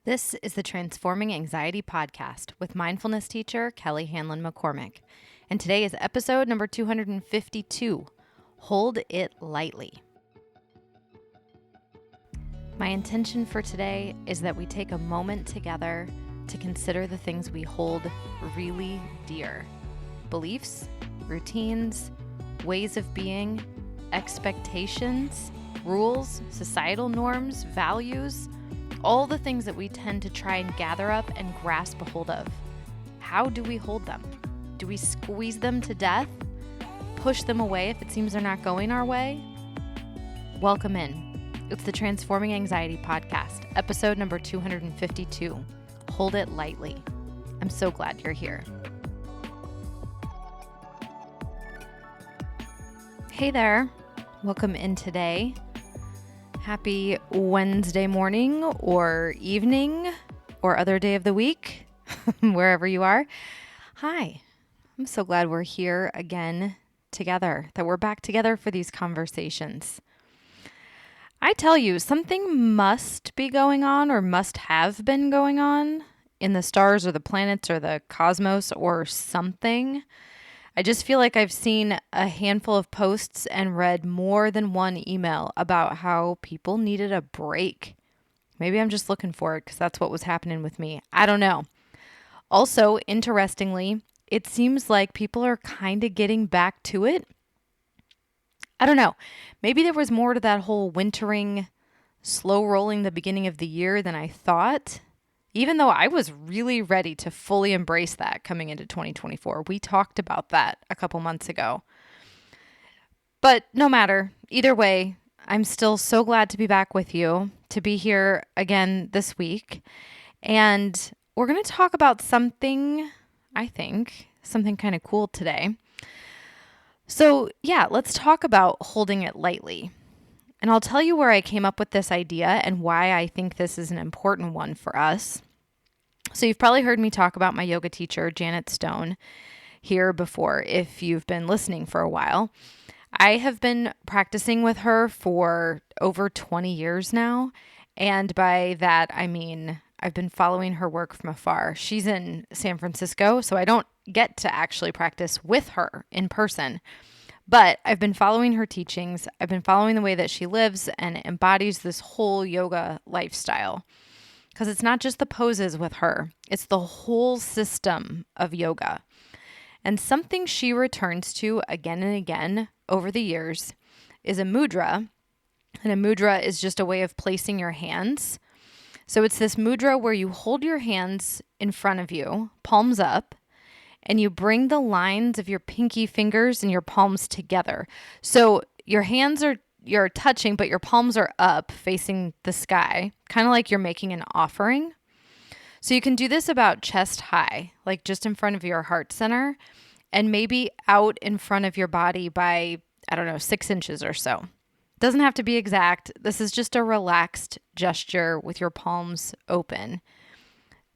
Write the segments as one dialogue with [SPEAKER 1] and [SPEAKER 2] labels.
[SPEAKER 1] This is the Transforming Anxiety podcast with mindfulness teacher Kelly Hanlon McCormick. And today is episode number 252, Hold It Lightly. My intention for today is that we take a moment together to consider the things we hold really dear. Beliefs, routines, ways of being, expectations, rules, societal norms, values, all the things that we tend to try and gather up and grasp a hold of. How do we hold them? Do we squeeze them to death? Push them away if it seems they're not going our way? Welcome in. It's the Transforming Anxiety podcast, episode number 252. Hold it lightly. I'm so glad you're here. Hey there. Welcome in today. Happy Wednesday morning or evening or other day of the week, wherever you are. Hi, I'm so glad we're here again together, that we're back together for these conversations. I tell you, something must be going on or must have been going on in the stars or the planets or the cosmos or something. I just feel like I've seen a handful of posts and read more than one email about how people needed a break. Maybe I'm just looking for it because that's what was happening with me. I don't know. Also, interestingly, it seems like people are kind of getting back to it. I don't know. Maybe there was more to that whole wintering, slow rolling the beginning of the year than I thought. Even though I was really ready to fully embrace that coming into 2024. We talked about that a couple months ago. But no matter, either way, I'm still so glad to be back with you, to be here again this week. And we're going to talk about something, I think, something kind of cool today. So yeah, let's talk about holding it lightly. And I'll tell you where I came up with this idea and why I think this is an important one for us. So you've probably heard me talk about my yoga teacher, Janet Stone, here before if you've been listening for a while. I have been practicing with her for over 20 years now. And by that, I mean, I've been following her work from afar. She's in San Francisco, so I don't get to actually practice with her in person. But I've been following her teachings. I've been following the way that she lives and embodies this whole yoga lifestyle. Because it's not just the poses with her, it's the whole system of yoga. And something she returns to again and again over the years is a mudra. And a mudra is just a way of placing your hands. So it's this mudra where you hold your hands in front of you, palms up, and you bring the lines of your pinky fingers and your palms together. So your hands you're touching, but your palms are up facing the sky, kind of like you're making an offering. So you can do this about chest high, like just in front of your heart center, and maybe out in front of your body by, 6 inches or so. Doesn't have to be exact. This is just a relaxed gesture with your palms open.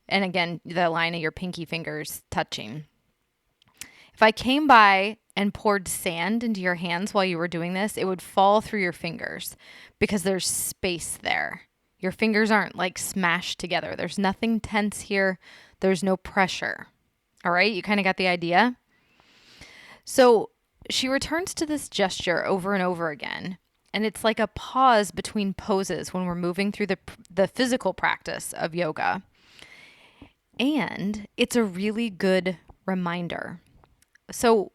[SPEAKER 1] And again, the line of your pinky fingers touching. If I came by and poured sand into your hands while you were doing this, it would fall through your fingers because there's space there. Your fingers aren't like smashed together. There's nothing tense here. There's no pressure. All right, you kind of got the idea? So she returns to this gesture over and over again. And it's like a pause between poses when we're moving through the physical practice of yoga. And it's a really good reminder. So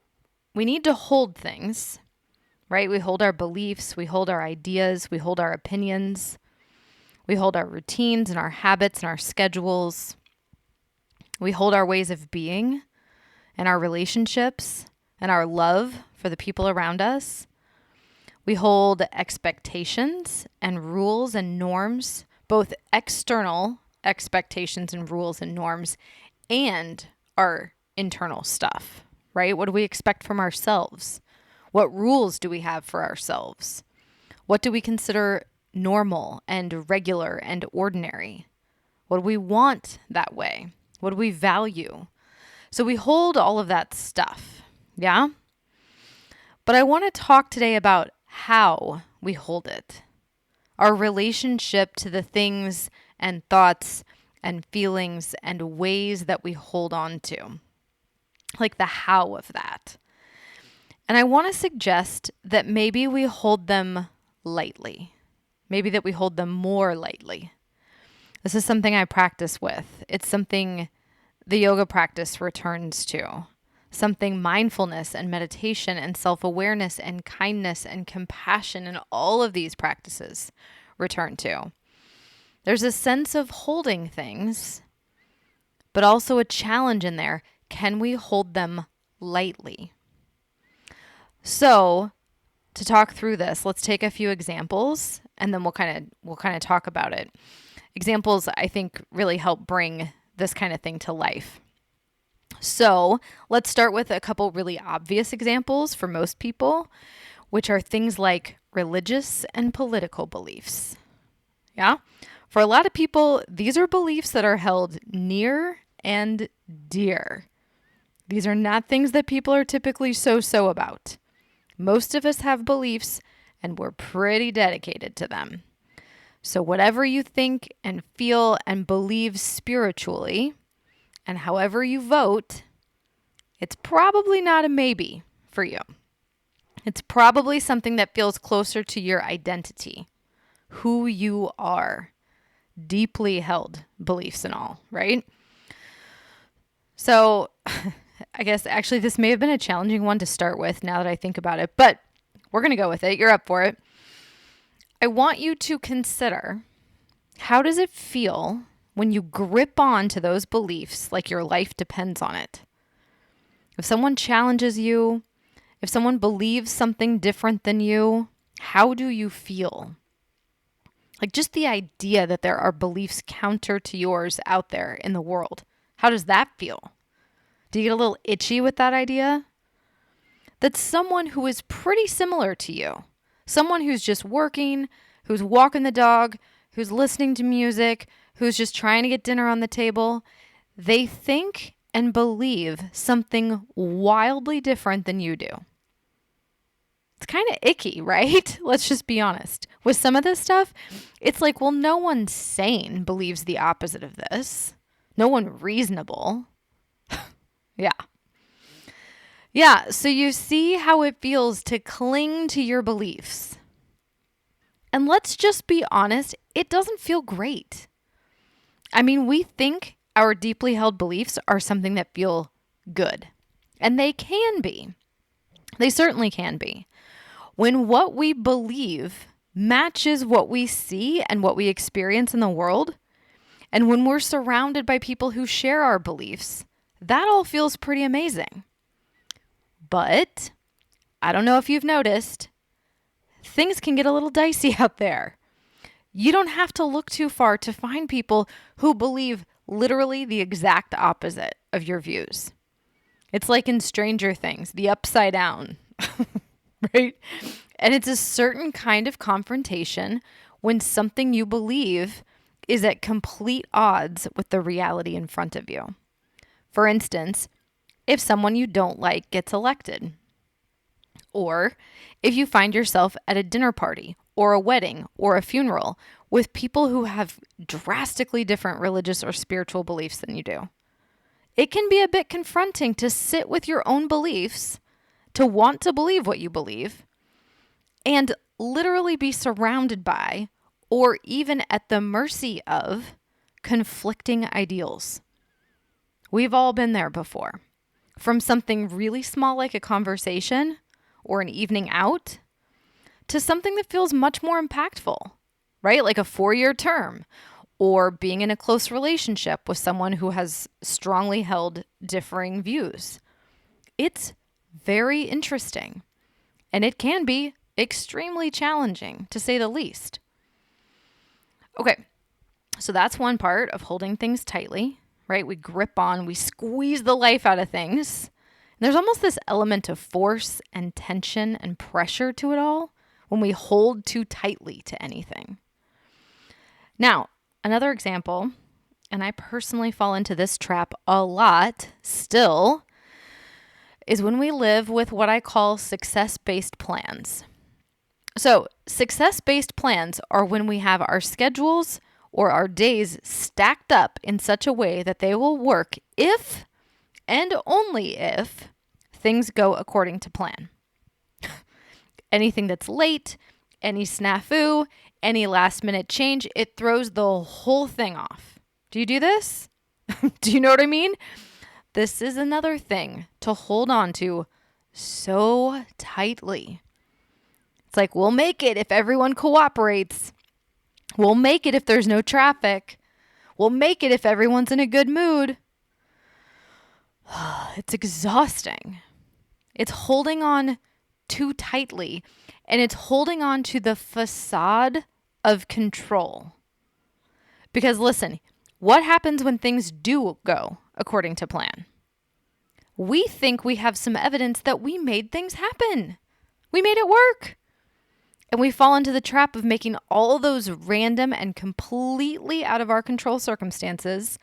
[SPEAKER 1] we need to hold things, right? We hold our beliefs, we hold our ideas, we hold our opinions, we hold our routines and our habits and our schedules. We hold our ways of being and our relationships and our love for the people around us. We hold expectations and rules and norms, both external expectations and rules and norms and our internal stuff. Right? What do we expect from ourselves? What rules do we have for ourselves? What do we consider normal and regular and ordinary? What do we want that way? What do we value? So we hold all of that stuff. Yeah? But I want to talk today about how we hold it. Our relationship to the things and thoughts and feelings and ways that we hold on to, like the how of that. And I want to suggest that maybe we hold them lightly, maybe that we hold them more lightly. This is something I practice with. It's something the yoga practice returns to, something mindfulness and meditation and self-awareness and kindness and compassion and all of these practices return to. There's a sense of holding things, but also a challenge in there. Can we hold them lightly? So, to talk through this, let's take a few examples and then we'll kind of talk about it. Examples I think really help bring this kind of thing to life. So, let's start with a couple really obvious examples for most people, which are things like religious and political beliefs. Yeah? For a lot of people, these are beliefs that are held near and dear. These are not things that people are typically so about. Most of us have beliefs, and we're pretty dedicated to them. So whatever you think and feel and believe spiritually, and however you vote, it's probably not a maybe for you. It's probably something that feels closer to your identity, who you are. Deeply held beliefs and all, right? So I guess actually this may have been a challenging one to start with now that I think about it, but we're going to go with it. You're up for it. I want you to consider, how does it feel when you grip on to those beliefs like your life depends on it? If someone challenges you, if someone believes something different than you, how do you feel? Like just the idea that there are beliefs counter to yours out there in the world. How does that feel? Do you get a little itchy with that idea? That someone who is pretty similar to you, someone who's just working, who's walking the dog, who's listening to music, who's just trying to get dinner on the table, they think and believe something wildly different than you do. It's kind of icky, right? Let's just be honest. With some of this stuff, it's like, well, no one sane believes the opposite of this. No one reasonable. Yeah. Yeah, so you see how it feels to cling to your beliefs. And let's just be honest, it doesn't feel great. I mean, we think our deeply held beliefs are something that feel good. And they can be. They certainly can be. When what we believe matches what we see and what we experience in the world, and when we're surrounded by people who share our beliefs, that all feels pretty amazing. But I don't know if you've noticed, things can get a little dicey out there. You don't have to look too far to find people who believe literally the exact opposite of your views. It's like in Stranger Things, the upside down. Right? And it's a certain kind of confrontation when something you believe is at complete odds with the reality in front of you. For instance, if someone you don't like gets elected, or if you find yourself at a dinner party or a wedding or a funeral with people who have drastically different religious or spiritual beliefs than you do. It can be a bit confronting to sit with your own beliefs, to want to believe what you believe, and literally be surrounded by, or even at the mercy of, conflicting ideals. We've all been there before. From something really small like a conversation or an evening out to something that feels much more impactful, right? Like a 4-year term or being in a close relationship with someone who has strongly held differing views. It's very interesting, and it can be extremely challenging, to say the least. Okay, so that's one part of holding things tightly, right? We grip on, we squeeze the life out of things. And there's almost this element of force and tension and pressure to it all when we hold too tightly to anything. Now, another example, and I personally fall into this trap a lot still, is when we live with what I call success-based plans. So success-based plans are when we have our schedules or our days stacked up in such a way that they will work if and only if things go according to plan. Anything that's late, any snafu, any last minute change, it throws the whole thing off. Do you do this? Do you know what I mean? This is another thing to hold on to so tightly. It's like, we'll make it if everyone cooperates. We'll make it if there's no traffic. We'll make it if everyone's in a good mood. It's exhausting. It's holding on too tightly, and it's holding on to the facade of control. Because listen, what happens when things do go according to plan? We think we have some evidence that we made things happen. We made it work. And we fall into the trap of making all those random and completely out of our control circumstances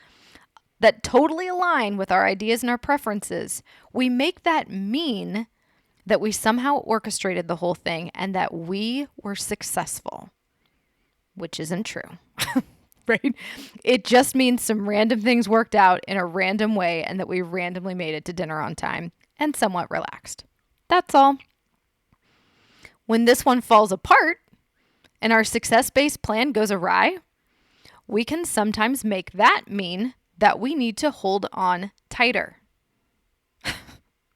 [SPEAKER 1] that totally align with our ideas and our preferences. We make that mean that we somehow orchestrated the whole thing and that we were successful, which isn't true, right? It just means some random things worked out in a random way and that we randomly made it to dinner on time and somewhat relaxed. That's all. When this one falls apart and our success-based plan goes awry, we can sometimes make that mean that we need to hold on tighter,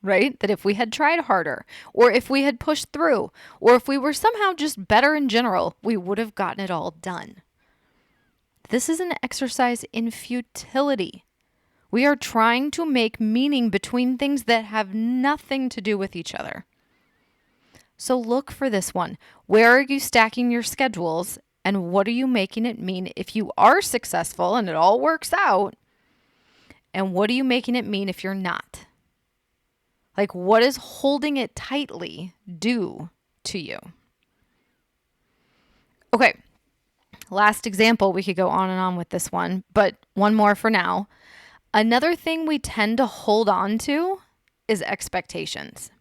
[SPEAKER 1] right? That if we had tried harder, or if we had pushed through, or if we were somehow just better in general, we would have gotten it all done. This is an exercise in futility. We are trying to make meaning between things that have nothing to do with each other. So look for this one. Where are you stacking your schedules, and what are you making it mean if you are successful and it all works out? And what are you making it mean if you're not? Like, what is holding it tightly do to you? Okay, last example. We could go on and on with this one, but one more for now. Another thing we tend to hold on to is expectations.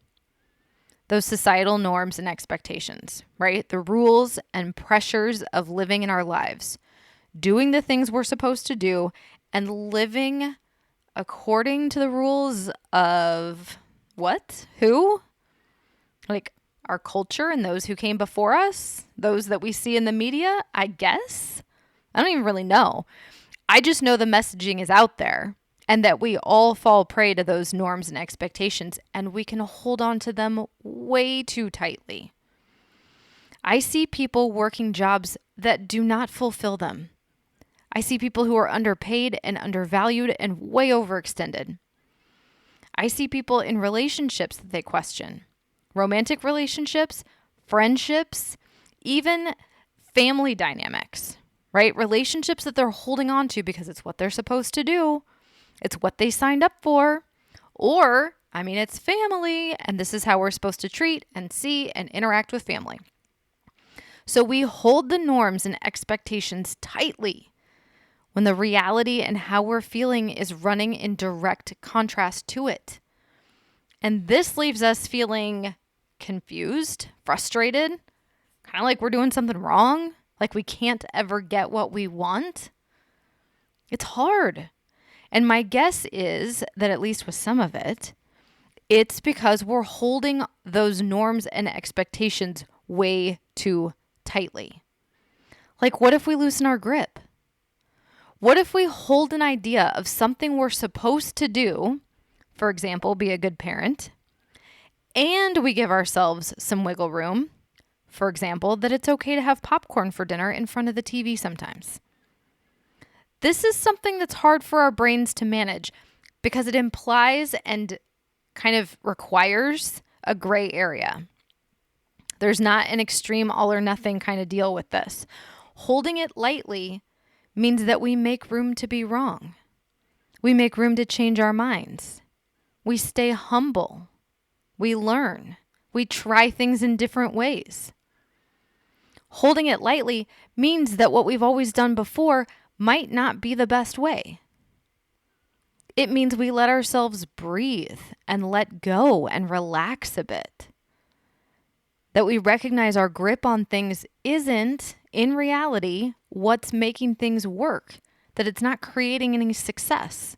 [SPEAKER 1] Those societal norms and expectations, right? The rules and pressures of living in our lives, doing the things we're supposed to do, and living according to the rules of what? Who? Like our culture and those who came before us, those that we see in the media, I guess. I don't even really know. I just know the messaging is out there. And that we all fall prey to those norms and expectations, and we can hold on to them way too tightly. I see people working jobs that do not fulfill them. I see people who are underpaid and undervalued and way overextended. I see people in relationships that they question. Romantic relationships, friendships, even family dynamics, right? Relationships that they're holding on to because it's what they're supposed to do. It's what they signed up for. Or, it's family, and this is how we're supposed to treat and see and interact with family. So we hold the norms and expectations tightly when the reality and how we're feeling is running in direct contrast to it. And this leaves us feeling confused, frustrated, kind of like we're doing something wrong, like we can't ever get what we want. It's hard. And my guess is that at least with some of it, it's because we're holding those norms and expectations way too tightly. Like, what if we loosen our grip? What if we hold an idea of something we're supposed to do, for example, be a good parent, and we give ourselves some wiggle room, for example, that it's okay to have popcorn for dinner in front of the TV sometimes? This is something that's hard for our brains to manage because it implies and kind of requires a gray area. There's not an extreme all or nothing kind of deal with this. Holding it lightly means that we make room to be wrong. We make room to change our minds. We stay humble. We learn. We try things in different ways. Holding it lightly means that what we've always done before might not be the best way. It means we let ourselves breathe and let go and relax a bit. That we recognize our grip on things isn't, in reality, what's making things work, that it's not creating any success.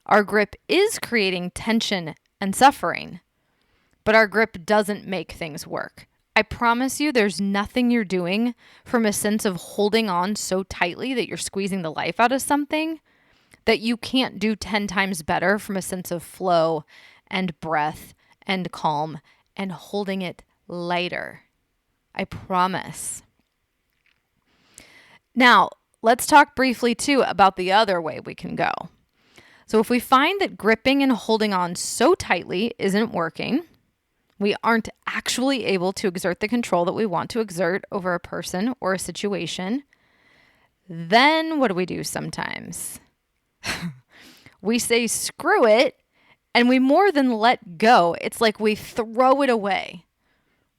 [SPEAKER 1] Our grip is creating tension and suffering, but our grip doesn't make things work. I promise you there's nothing you're doing from a sense of holding on so tightly that you're squeezing the life out of something that you can't do 10 times better from a sense of flow and breath and calm and holding it lighter. I promise. Now, let's talk briefly too about the other way we can go. So if we find that gripping and holding on so tightly isn't working, we aren't actually able to exert the control that we want to exert over a person or a situation, then what do we do sometimes? We say, screw it, and we more than let go. It's like we throw it away.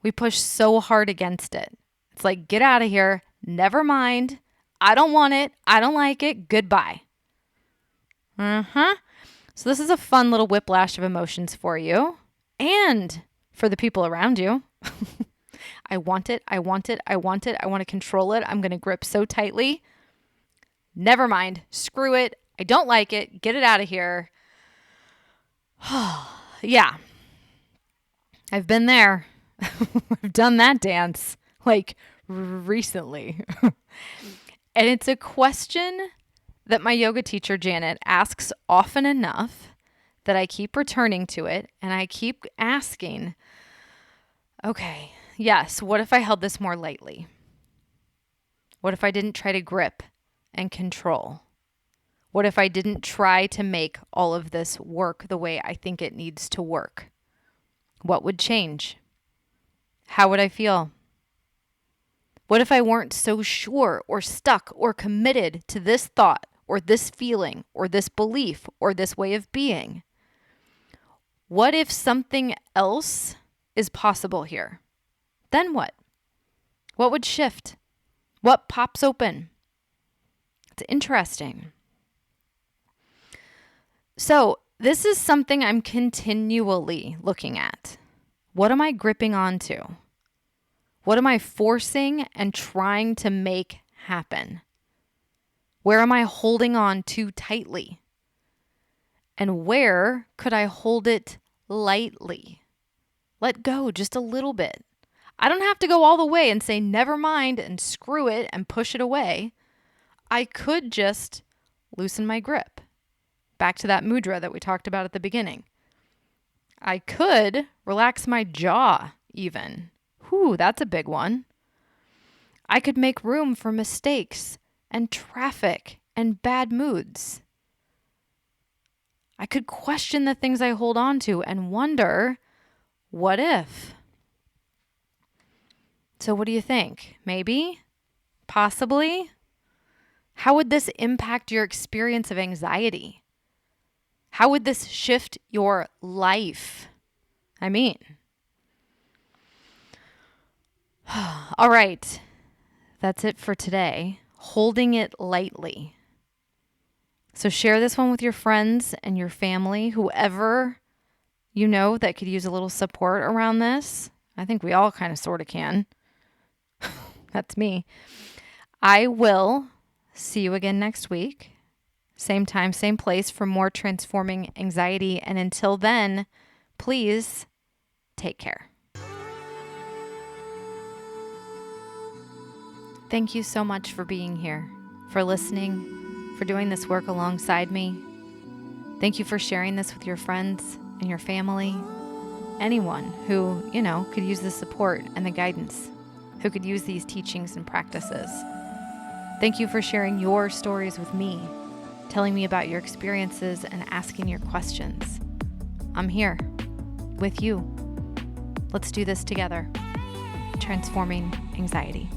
[SPEAKER 1] We push so hard against it. It's like, get out of here. Never mind. I don't want it. I don't like it. Goodbye. So this is a fun little whiplash of emotions for you and for the people around you. I want it. I want it. I want it. I want to control it. I'm going to grip so tightly. Never mind. Screw it. I don't like it. Get it out of here. Yeah. I've been there. I've done that dance like recently. And it's a question that my yoga teacher, Janet, asks often enough that I keep returning to it. And I keep asking, okay, yes, what if I held this more lightly? What if I didn't try to grip and control? What if I didn't try to make all of this work the way I think it needs to work? What would change? How would I feel? What if I weren't so sure or stuck or committed to this thought or this feeling or this belief or this way of being? What if something else is possible here? Then what? What would shift? What pops open? It's interesting. So this is something I'm continually looking at. What am I gripping onto? What am I forcing and trying to make happen? Where am I holding on too tightly? And where could I hold it lightly? Let go just a little bit. I don't have to go all the way and say, never mind, and screw it and push it away. I could just loosen my grip. Back to that mudra that we talked about at the beginning. I could relax my jaw even. Whew, that's a big one. I could make room for mistakes and traffic and bad moods. I could question the things I hold on to and wonder, what if? So what do you think? Maybe? Possibly? How would this impact your experience of anxiety? How would this shift your life? I mean, all right, that's it for today. Holding it lightly. So share this one with your friends and your family, whoever you know that could use a little support around this. I think we all kind of sort of can. That's me. I will see you again next week. Same time, same place for more transforming anxiety. And until then, please take care. Thank you so much for being here, for listening, for doing this work alongside me. Thank you for sharing this with your friends and your family. Anyone who, could use the support and the guidance, who could use these teachings and practices. Thank you for sharing your stories with me, telling me about your experiences and asking your questions. I'm here with you. Let's do this together. Transforming anxiety.